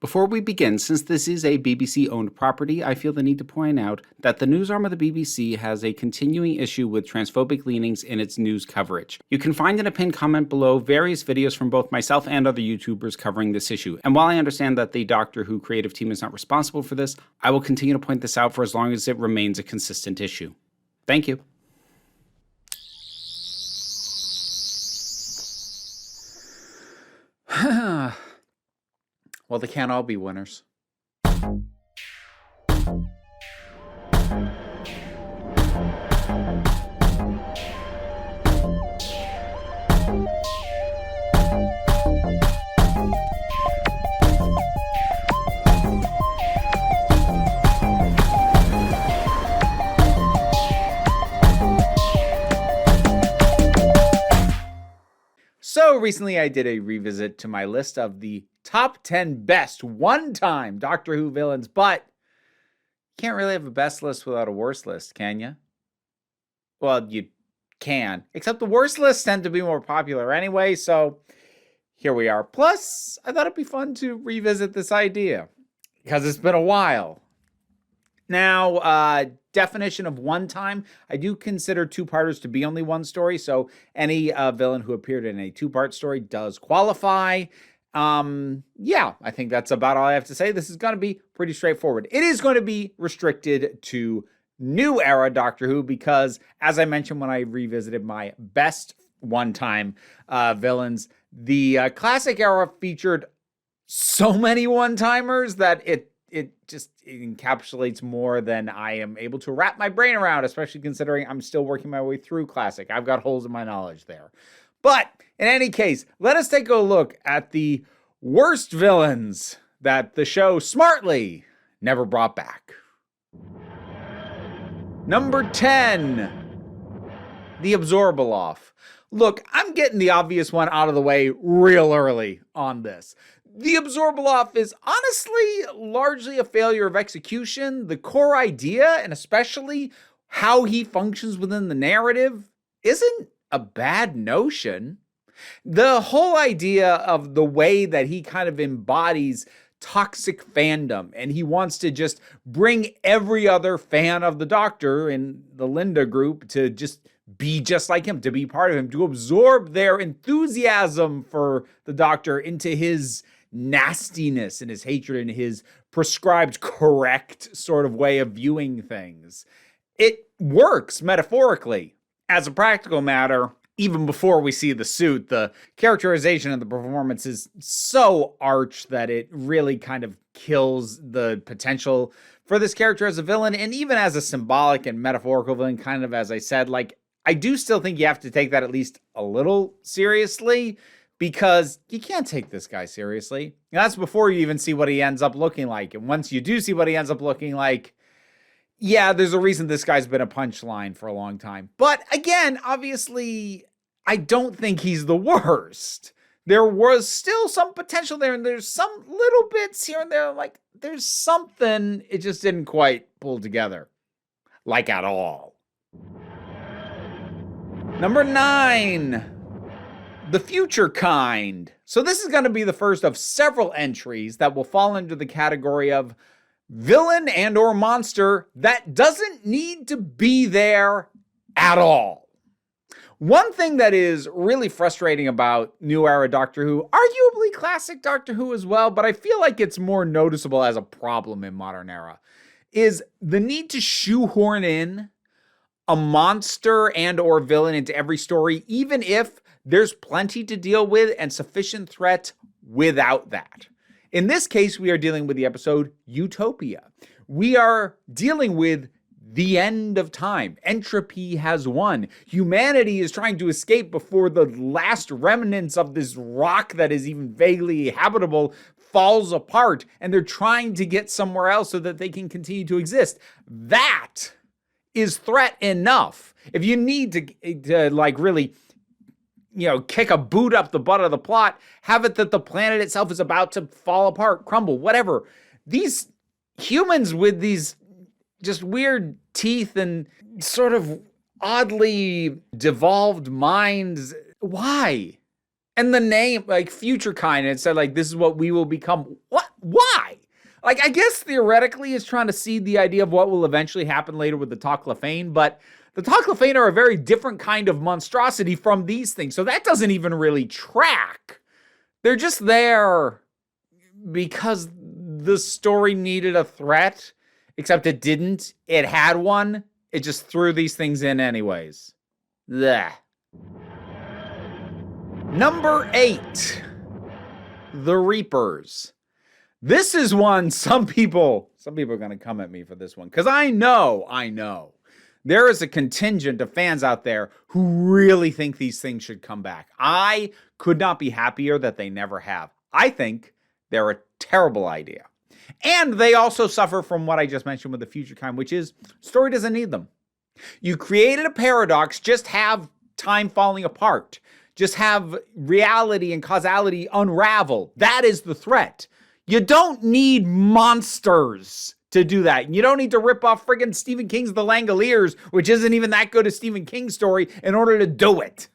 Before we begin, since this is a BBC-owned property, I feel the need to point out that the news arm of the BBC has a continuing issue with transphobic leanings in its news coverage. You can find in a pinned comment below various videos from both myself and other YouTubers covering this issue. And while I understand that the Doctor Who creative team is not responsible for this, I will continue to point this out for as long as it remains a consistent issue. Thank you. Well, they can't all be winners. So recently I did a revisit to my list of the top 10 best one-time Doctor Who villains, but you can't really have a best list without a worst list, can you? Well, you can, except the worst lists tend to be more popular anyway, so here we are. Plus, I thought it'd be fun to revisit this idea, because it's been a while. Now, definition of one time, I do consider two-parters to be only one story, so any villain who appeared in a two-part story does qualify. Yeah, I think that's about all I have to say. This is going to be pretty straightforward. It is going to be restricted to new era Doctor Who because, as I mentioned when I revisited my best one-time villains, the classic era featured so many one-timers that it just encapsulates more than I am able to wrap my brain around, especially considering I'm still working my way through classic. I've got holes in my knowledge there. But in any case, let us take a look at the worst villains that the show smartly never brought back. Number 10, the Absorbable-off. Look, I'm getting the obvious one out of the way real early on this. The Absorbable-off is honestly largely a failure of execution. The core idea, and especially how he functions within the narrative, isn't a bad notion. The whole idea of the way that he kind of embodies toxic fandom, and he wants to just bring every other fan of the Doctor in the Linda group to just be just like him, to be part of him, to absorb their enthusiasm for the Doctor into his nastiness and his hatred and his prescribed correct sort of way of viewing things. It works metaphorically. As a practical matter, even before we see the suit, the characterization of the performance is so arch that it really kind of kills the potential for this character as a villain, and even as a symbolic and metaphorical villain, kind of as I said, like, I do still think you have to take that at least a little seriously, because you can't take this guy seriously. And that's before you even see what he ends up looking like. And once you do see what he ends up looking like, yeah, there's a reason this guy's been a punchline for a long time. But again, obviously, I don't think he's the worst. There was still some potential there, and there's some little bits here and there, like, there's something, it just didn't quite pull together. Like, at all. Number 9. The Futurekind. So this is going to be the first of several entries that will fall under the category of villain and or monster that doesn't need to be there at all. One thing that is really frustrating about new era Doctor Who, arguably classic Doctor Who as well, but I feel like it's more noticeable as a problem in modern era, is the need to shoehorn in a monster and or villain into every story, even if there's plenty to deal with and sufficient threat without that. In this case, we are dealing with the episode Utopia. We are dealing with the end of time. Entropy has won. Humanity is trying to escape before the last remnants of this rock that is even vaguely habitable falls apart, and they're trying to get somewhere else so that they can continue to exist. That is threat enough. If you need to like really, kick a boot up the butt of the plot, have it that the planet itself is about to fall apart, crumble, whatever. These humans with these just weird teeth and sort of oddly devolved minds, why? And the name, like Futurekind, it said like, this is what we will become. What? Why? Like, I guess theoretically it's trying to seed the idea of what will eventually happen later with the Toclafane, but the Toclafane are a very different kind of monstrosity from these things, so that doesn't even really track. They're just there because the story needed a threat, except it didn't. It had one. It just threw these things in anyways. Blech. Number 8, the Reapers. This is one some people are going to come at me for this one, because I know. There is a contingent of fans out there who really think these things should come back. I could not be happier that they never have. I think they're a terrible idea. And they also suffer from what I just mentioned with the Futurekind, which is story doesn't need them. You created a paradox, just have time falling apart. Just have reality and causality unravel. That is the threat. You don't need monsters to do that. You don't need to rip off friggin' Stephen King's The Langoliers, which isn't even that good a Stephen King story, in order to do it.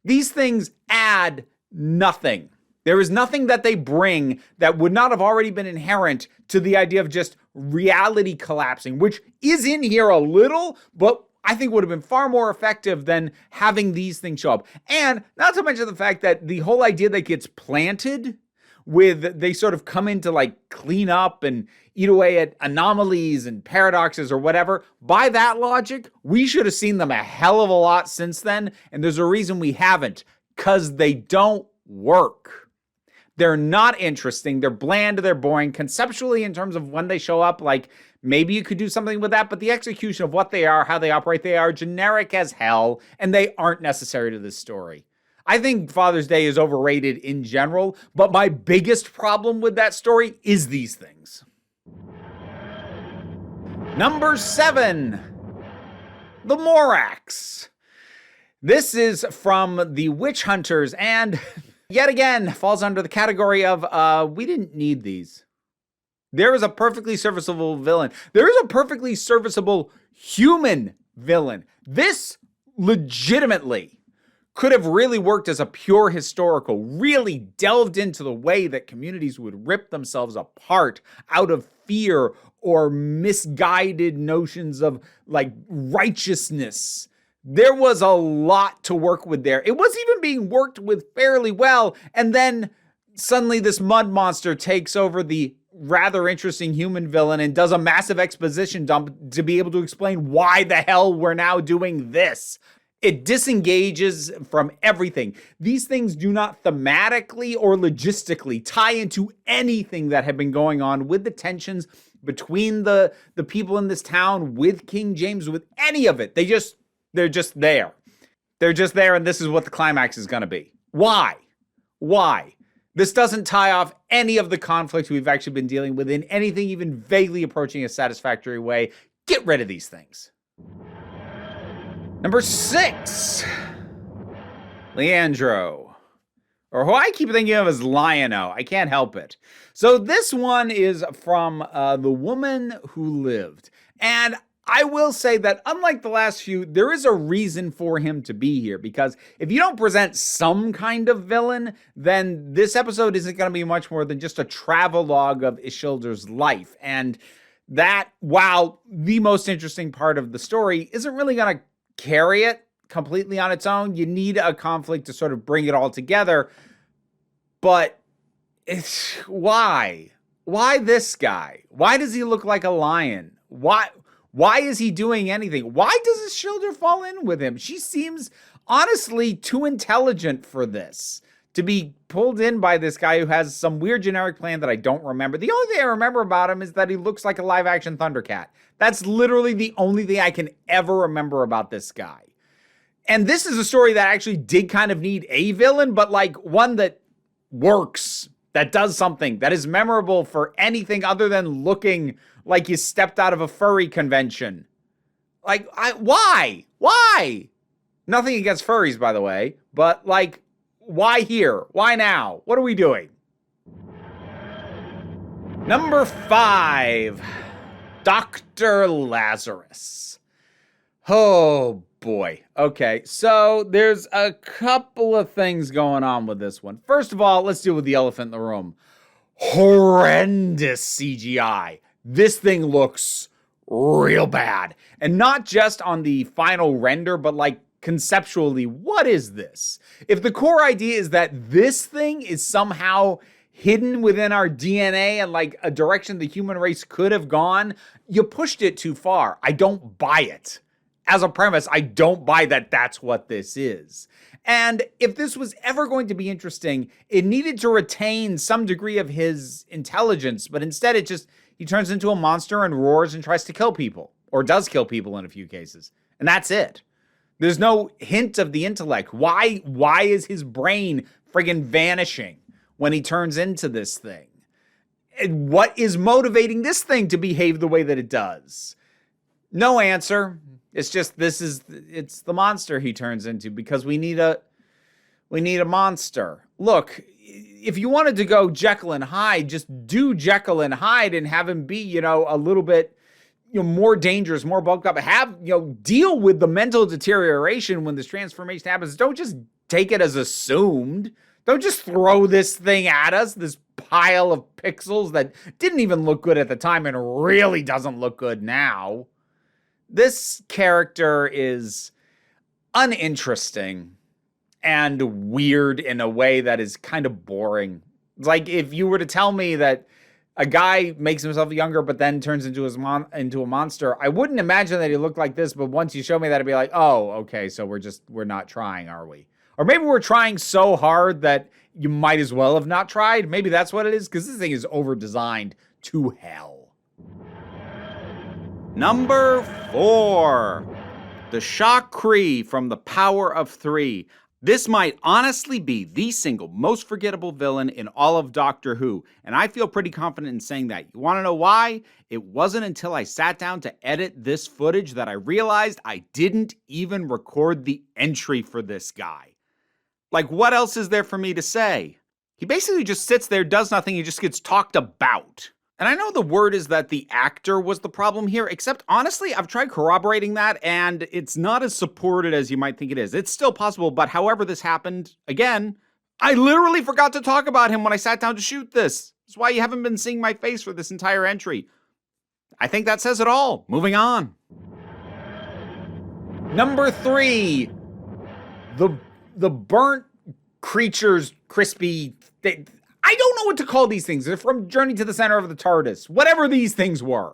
These things add nothing. There is nothing that they bring that would not have already been inherent to the idea of just reality collapsing, which is in here a little, but I think would have been far more effective than having these things show up. And not to mention the fact that the whole idea that gets planted with, they sort of come in to like clean up and eat away at anomalies and paradoxes or whatever. By that logic, we should have seen them a hell of a lot since then. And there's a reason we haven't, because they don't work. They're not interesting. They're bland. They're boring. Conceptually, in terms of when they show up, like, maybe you could do something with that, but the execution of what they are, how they operate, they are generic as hell, and they aren't necessary to this story. I think Father's Day is overrated in general, but my biggest problem with that story is these things. Number 7, the Morax. This is from the Witch Hunters, and yet again falls under the category of we didn't need these. There is a perfectly serviceable villain. There is a perfectly serviceable human villain. This legitimately could have really worked as a pure historical, really delved into the way that communities would rip themselves apart out of fear or misguided notions of like righteousness. There was a lot to work with there. It was even being worked with fairly well. And then suddenly this mud monster takes over the rather interesting human villain and does a massive exposition dump to be able to explain why the hell we're now doing this. It disengages from everything. These things do not thematically or logistically tie into anything that had been going on with the tensions between the people in this town, with King James, with any of it. They're just there. They're just there, and this is what the climax is going to be. Why? This doesn't tie off any of the conflicts we've actually been dealing with in anything even vaguely approaching a satisfactory way. Get rid of these things. Number 6, Leandro, or who I keep thinking of as Lion-O. I can't help it. So this one is from The Woman Who Lived. And I will say that unlike the last few, there is a reason for him to be here, because if you don't present some kind of villain, then this episode isn't going to be much more than just a travelogue of Ishildar's life. And that, while the most interesting part of the story, isn't really going to carry it completely on its own. You need a conflict to sort of bring it all together. But it's why this guy? Why does he look like a lion? Why is he doing anything? Why does his shoulder fall in with him? She seems honestly too intelligent for this, to be pulled in by this guy who has some weird generic plan that I don't remember. The only thing I remember about him is that he looks like a live action Thundercat. That's literally the only thing I can ever remember about this guy. And this is a story that actually did kind of need a villain, but like one that works, that does something, that is memorable for anything other than looking like you stepped out of a furry convention. Like, why? Nothing against furries, by the way, but like, why here? Why now? What are we doing? Number 5, Dr. Lazarus. Oh boy. Okay, so there's a couple of things going on with this one. First of all, let's deal with the elephant in the room. horrendous CGI. This thing looks real bad. And not just on the final render, but like conceptually, what is this? If the core idea is that this thing is somehow hidden within our DNA and like a direction the human race could have gone, you pushed it too far. I don't buy it. As a premise, I don't buy that that's what this is. And if this was ever going to be interesting, it needed to retain some degree of his intelligence, but instead he turns into a monster and roars and tries to kill people, or does kill people in a few cases. And that's it. There's no hint of the intellect. Why is his brain friggin' vanishing when he turns into this thing? And what is motivating this thing to behave the way that it does? No answer. It's just it's the monster he turns into because we need a monster. Look, if you wanted to go Jekyll and Hyde, just do Jekyll and Hyde and have him be, a little bit more dangerous, more bulked up. Deal with the mental deterioration when this transformation happens. Don't just take it as assumed. Don't just throw this thing at us, this pile of pixels that didn't even look good at the time and really doesn't look good now. This character is uninteresting and weird in a way that is kind of boring. It's like if you were to tell me that a guy makes himself younger but then turns into a monster, I wouldn't imagine that he looked like this, but once you show me that, I'd be like, oh, okay, so we're not trying, are we? Or maybe we're trying so hard that you might as well have not tried. Maybe that's what it is, because this thing is over-designed to hell. Number 4, the Shakri from The Power of Three. This might honestly be the single most forgettable villain in all of Doctor Who, and I feel pretty confident in saying that. You want to know why? It wasn't until I sat down to edit this footage that I realized I didn't even record the entry for this guy. Like, what else is there for me to say? He basically just sits there, does nothing, he just gets talked about. And I know the word is that the actor was the problem here, except honestly, I've tried corroborating that, and it's not as supported as you might think it is. It's still possible, but however this happened, again, I literally forgot to talk about him when I sat down to shoot this. That's why you haven't been seeing my face for this entire entry. I think that says it all. Moving on. Number 3, the burnt creatures, crispy... I don't know what to call these things. They're from Journey to the Center of the TARDIS. Whatever these things were.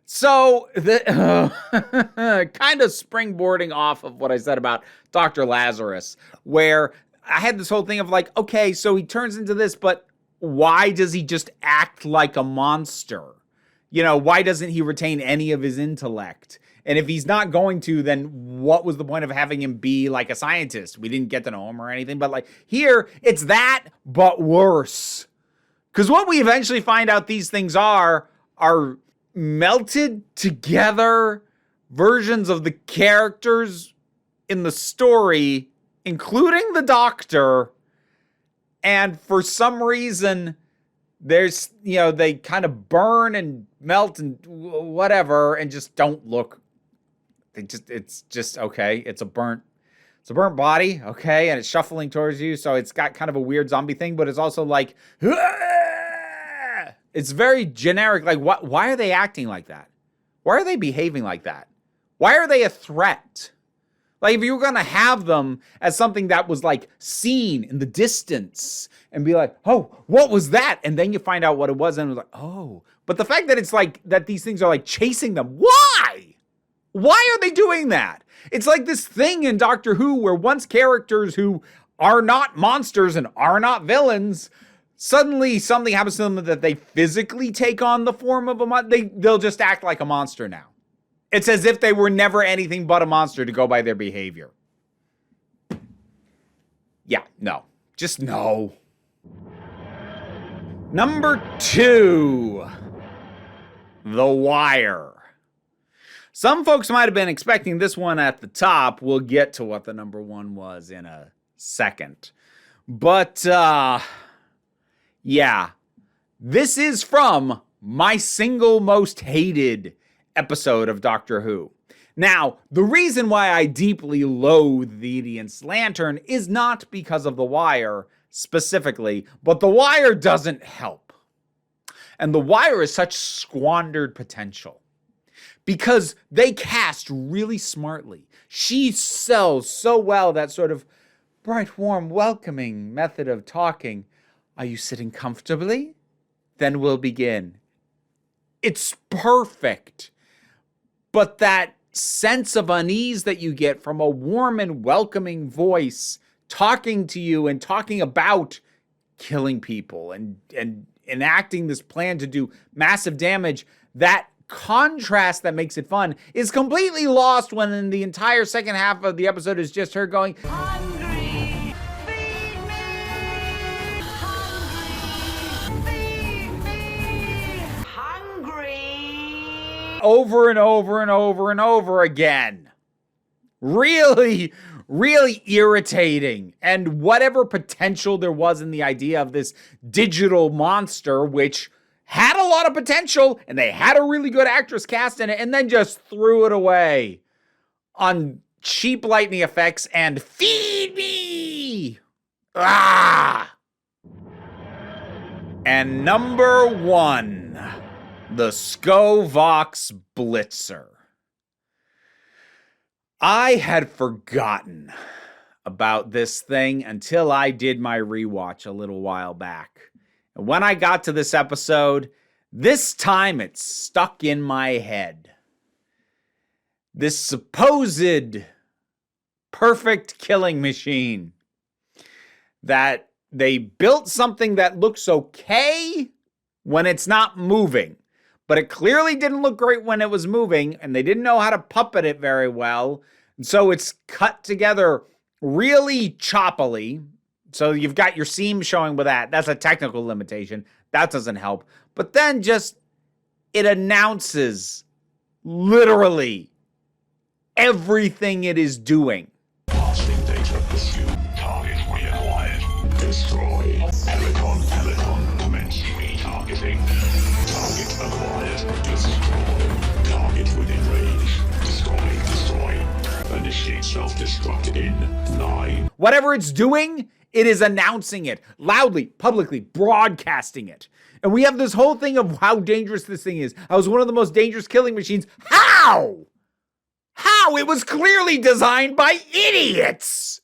So, kind of springboarding off of what I said about Dr. Lazarus, where I had this whole thing of like, okay, so he turns into this, but why does he just act like a monster? Why doesn't he retain any of his intellect? And if he's not going to, then what was the point of having him be like a scientist? We didn't get to know him or anything, but like here, it's that, but worse. Because what we eventually find out these things are melted together versions of the characters in the story, including the Doctor. And for some reason, there's, they kind of burn and melt and whatever and just don't look. It's just okay. It's a burnt body, okay, and it's shuffling towards you, so it's got kind of a weird zombie thing, but it's also like, it's very generic. Like, why are they acting like that? Why are they behaving like that? Why are they a threat? Like, if you were going to have them as something that was like seen in the distance and be like, oh, what was that? And then you find out what it was and it was like, oh. But the fact that it's like that these things are like chasing them. Why? Why are they doing that? It's like this thing in Doctor Who where once characters who are not monsters and are not villains, suddenly something happens to them that they physically take on the form of a monster. They'll just act like a monster now. It's as if they were never anything but a monster to go by their behavior. Yeah, no. Just no. Number 2. The Wire. Some folks might have been expecting this one at the top. We'll get to what the number 1 was in a second. But, yeah. This is from my single most hated episode of Doctor Who. Now, the reason why I deeply loathe the Idiot's Lantern is not because of The Wire specifically, but The Wire doesn't help. And The Wire is such squandered potential because they cast really smartly. She sells so well that sort of bright, warm, welcoming method of talking. Are you sitting comfortably? Then we'll begin. It's perfect. But that sense of unease that you get from a warm and welcoming voice talking to you and talking about killing people and enacting this plan to do massive damage, that contrast that makes it fun is completely lost when in the entire second half of the episode is just her going, "Hungry, feed me, hungry, feed me, hungry," over and over and over and over again. Really, really irritating. And whatever potential there was in the idea of this digital monster, which had a lot of potential, and they had a really good actress cast in it, and then just threw it away on cheap lightning effects and feed me. Ah! And number 1, the Skovox Blitzer. I had forgotten about this thing until I did my rewatch a little while back. And when I got to this episode, this time it stuck in my head. This supposed perfect killing machine that they built something that looks okay when it's not moving, but it clearly didn't look great when it was moving, and they didn't know how to puppet it very well. And so it's cut together really choppily. So you've got your seam showing with that. That's a technical limitation. That doesn't help. But then just it announces literally everything it is doing. Passing data pursuit. Target reacquired. Destroy. Helicon. Commence retargeting. Target acquired. Destroy. Target within range. Destroy. Initiate self-destruct in 9. Whatever it's doing, it is announcing it loudly, publicly, broadcasting it. And we have this whole thing of how dangerous this thing is. How it's one of the most dangerous killing machines. How? It was clearly designed by idiots.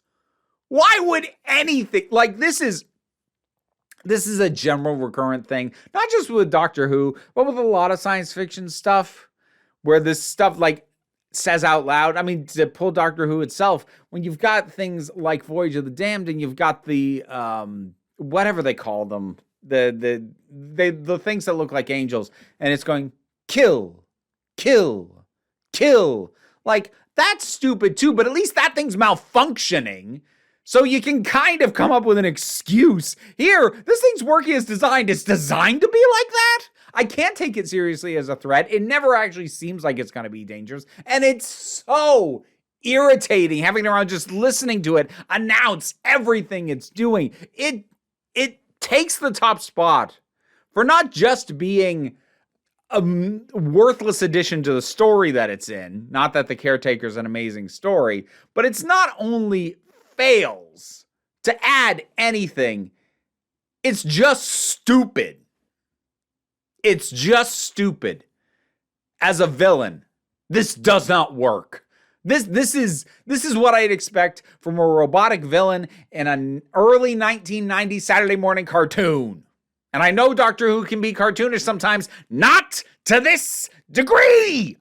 Why would anything like this is a general recurrent thing, not just with Doctor Who, but with a lot of science fiction stuff where this stuff like says out loud. I mean, to pull Doctor Who itself, when you've got things like Voyage of the Damned and you've got the whatever they call them, the things that look like angels, and it's going kill. Like, that's stupid too, but at least that thing's malfunctioning. So you can kind of come up with an excuse. Here, this thing's working as designed. It's designed to be like that? I can't take it seriously as a threat. It never actually seems like it's going to be dangerous. And it's so irritating having it around just listening to it announce everything it's doing. It takes the top spot for not just being a worthless addition to the story that it's in. Not that The Caretaker's an amazing story, but it's not only fails to add anything, it's just stupid. It's just stupid. As a villain, this does not work. This is what I'd expect from a robotic villain in an early 1990s Saturday morning cartoon. And I know Doctor Who can be cartoonish sometimes, not to this degree.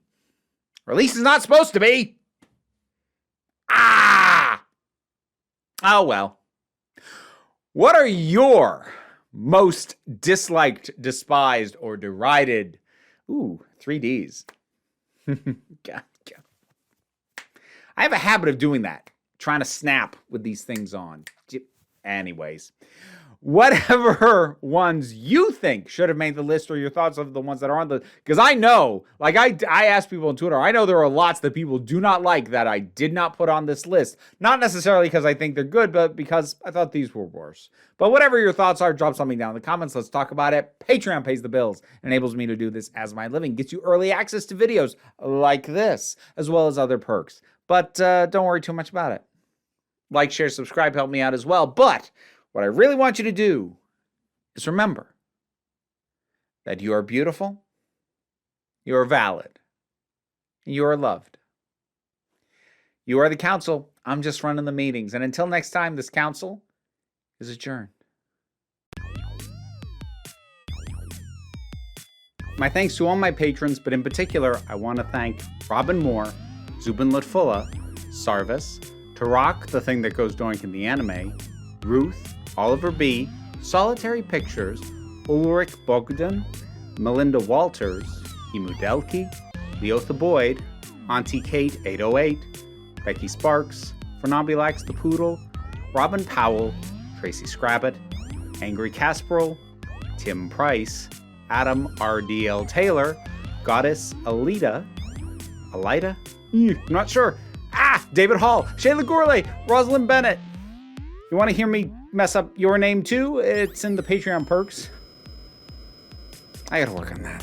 Or at least it's not supposed to be. Oh well. What are your most disliked, despised, or derided? 3Ds. God. I have a habit of doing that. Trying to snap with these things on. Anyways. Whatever ones you think should have made the list, or your thoughts of the ones that are on the, because I know, like I asked people on Twitter, I know there are lots that people do not like that I did not put on this list. Not necessarily because I think they're good, but because I thought these were worse. But whatever your thoughts are, drop something down in the comments. Let's talk about it. Patreon pays the bills, enables me to do this as my living, gets you early access to videos like this, as well as other perks. But don't worry too much about it. Like, share, subscribe, help me out as well. But what I really want you to do is remember that you are beautiful, you are valid, you are loved. You are the council. I'm just running the meetings. And until next time, this council is adjourned. My thanks to all my patrons, but in particular, I want to thank Robin Moore, Zubin Lutfula, Sarvis, Tarak, the thing that goes doink in the anime, Ruth, Oliver B., Solitary Pictures, Ulrich Bogdan, Melinda Walters, Imudelki, Leotha Boyd, Auntie Kate 808, Becky Sparks, Fernambulax the Poodle, Robin Powell, Tracy Scrabbit, Angry Casperl, Tim Price, Adam R.D.L. Taylor, Goddess Alida, I'm not sure. David Hall, Shayla Gourlay, Rosalind Bennett. You want to hear me mess up your name too? It's in the Patreon perks. I gotta work on that.